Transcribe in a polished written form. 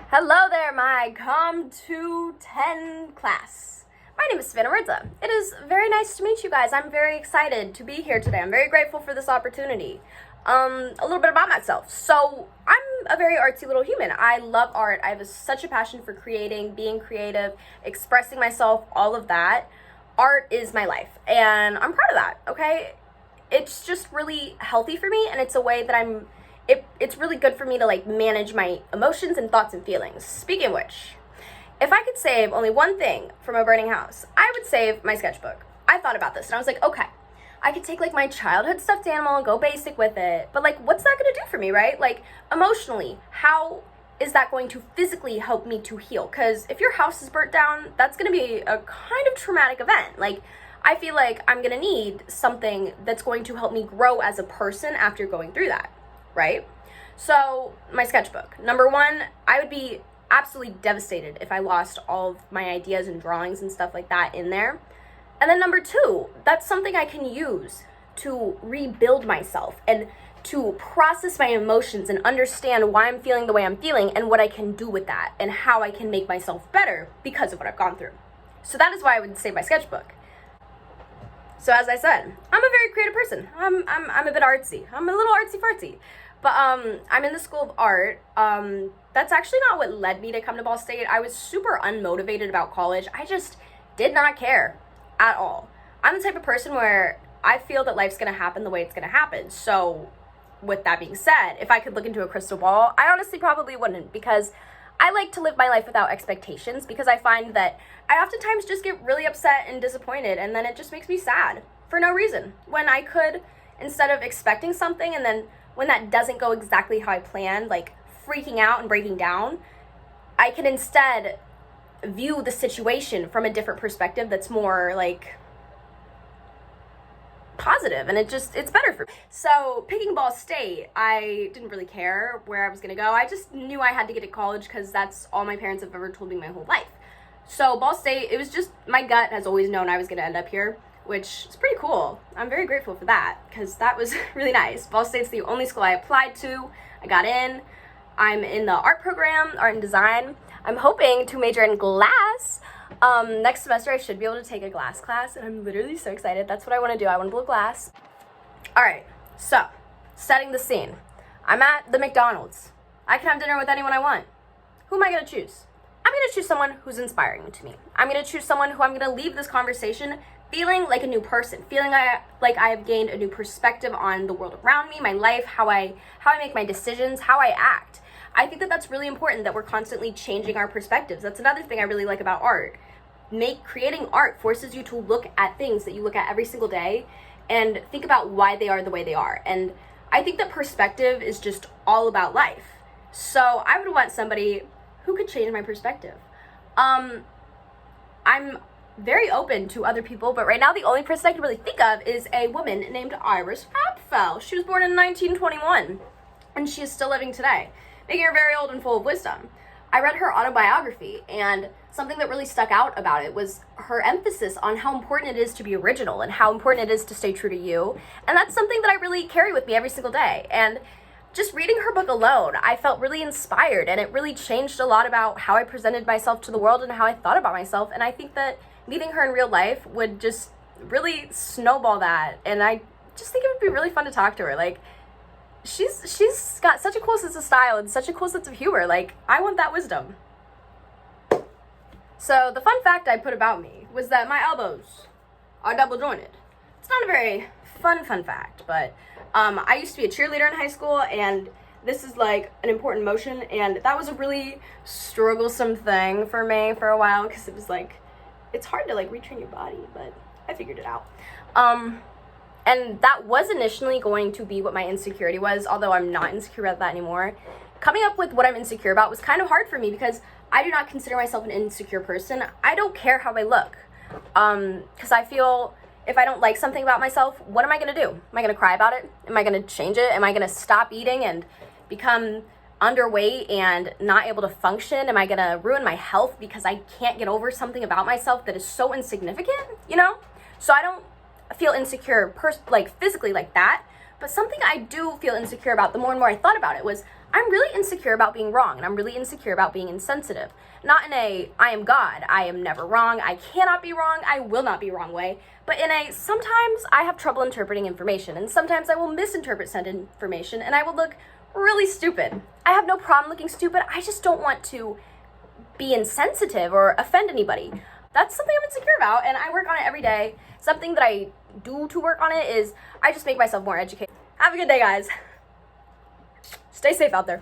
Hello there, my COMM 210 class. My name is Savannah Ridza. It is very nice to meet you guys. I'm very excited to be here today. I'm very grateful for this opportunity. A little bit about myself. So, I'm a very artsy little human. I love art. I have such a passion for creating, being creative, expressing myself, all of that. Art is my life, and I'm proud of that, okay? It's just really healthy for me, and it's a way that it's really good for me to manage my emotions and thoughts and feelings. Speaking of which, if I could save only one thing from a burning house, I would save my sketchbook. I thought about this and I was like, okay, I could take my childhood stuffed animal and go basic with it, but what's that gonna do for me, right? Emotionally, how is that going to physically help me to heal? Because if your house is burnt down, that's gonna be a kind of traumatic event. I feel like I'm gonna need something that's going to help me grow as a person after going through that. Right? So, my sketchbook. Number one, I would be absolutely devastated if I lost all of my ideas and drawings and stuff like that in there. And then number two, that's something I can use to rebuild myself and to process my emotions and understand why I'm feeling the way I'm feeling and what I can do with that and how I can make myself better because of what I've gone through. So that is why I would save my sketchbook. So as I said, I'm a very creative person. I'm a bit artsy. I'm a little artsy fartsy. But I'm in the School of Art. That's actually not what led me to come to Ball State. I was super unmotivated about college. I just did not care at all. I'm the type of person where I feel that life's gonna happen the way it's gonna happen. So with that being said, if I could look into a crystal ball, I honestly probably wouldn't, because I like to live my life without expectations, because I find that I oftentimes just get really upset and disappointed, and then it just makes me sad for no reason. When I could, instead of expecting something and then when that doesn't go exactly how I planned, freaking out and breaking down, I can instead view the situation from a different perspective that's more positive, and it's better for me. So picking Ball State, I didn't really care where I was gonna go. I just knew I had to get to college because that's all my parents have ever told me my whole life. So Ball State, it was just, my gut has always known I was gonna end up here, which is pretty cool. I'm very grateful for that, because that was really nice. Ball State's the only school I applied to. I got in. I'm in the art program, art and design. I'm hoping to major in glass. Next semester I should be able to take a glass class, and I'm literally so excited. That's what I want to do. I want to blow glass. All right, so setting the scene. I'm at the McDonald's. I can have dinner with anyone I want. Who am I going to choose? I'm going to choose someone who's inspiring to me. I'm going to choose someone who I'm going to leave this conversation feeling like a new person, feeling like I have gained a new perspective on the world around me, my life, how I make my decisions, how I act. I think that that's really important, that we're constantly changing our perspectives. That's another thing I really like about art. Creating art forces you to look at things that you look at every single day and think about why they are the way they are. And I think that perspective is just all about life. So I would want somebody who could change my perspective. I'm very open to other people, but right now the only person I can really think of is a woman named Iris Apfel. She was born in 1921, and she is still living today, making her very old and full of wisdom. I read her autobiography, and something that really stuck out about it was her emphasis on how important it is to be original and how important it is to stay true to you, and that's something that I really carry with me every single day. And just reading her book alone, I felt really inspired, and it really changed a lot about how I presented myself to the world and how I thought about myself, and I think that meeting her in real life would just really snowball that, and I just think it would be really fun to talk to her. She's got such a cool sense of style and such a cool sense of humor. I want that wisdom. So the fun fact I put about me was that my elbows are double jointed. It's not a very fun fact, but I used to be a cheerleader in high school, and this is an important motion, and that was a really strugglesome thing for me for a while, because it was it's hard to retrain your body, but I figured it out. And that was initially going to be what my insecurity was, although I'm not insecure about that anymore. Coming up with what I'm insecure about was kind of hard for me, because I do not consider myself an insecure person. I don't care how I look, because I feel if I don't like something about myself, what am I going to do? Am I going to cry about it? Am I going to change it? Am I going to stop eating and become underweight and not able to function? Am I going to ruin my health because I can't get over something about myself that is so insignificant, So I don't feel insecure physically like that, but something I do feel insecure about, the more and more I thought about it, was I'm really insecure about being wrong, and I'm really insecure about being insensitive. Not in a, I am God, I am never wrong, I cannot be wrong, I will not be wrong way, but in a, sometimes I have trouble interpreting information, and sometimes I will misinterpret said information, and I will look really stupid. I have no problem looking stupid, I just don't want to be insensitive or offend anybody. That's something I'm insecure about, and I work on it every day. Something that I do to work on it is I just make myself more educated. Have a good day, guys. Stay safe out there.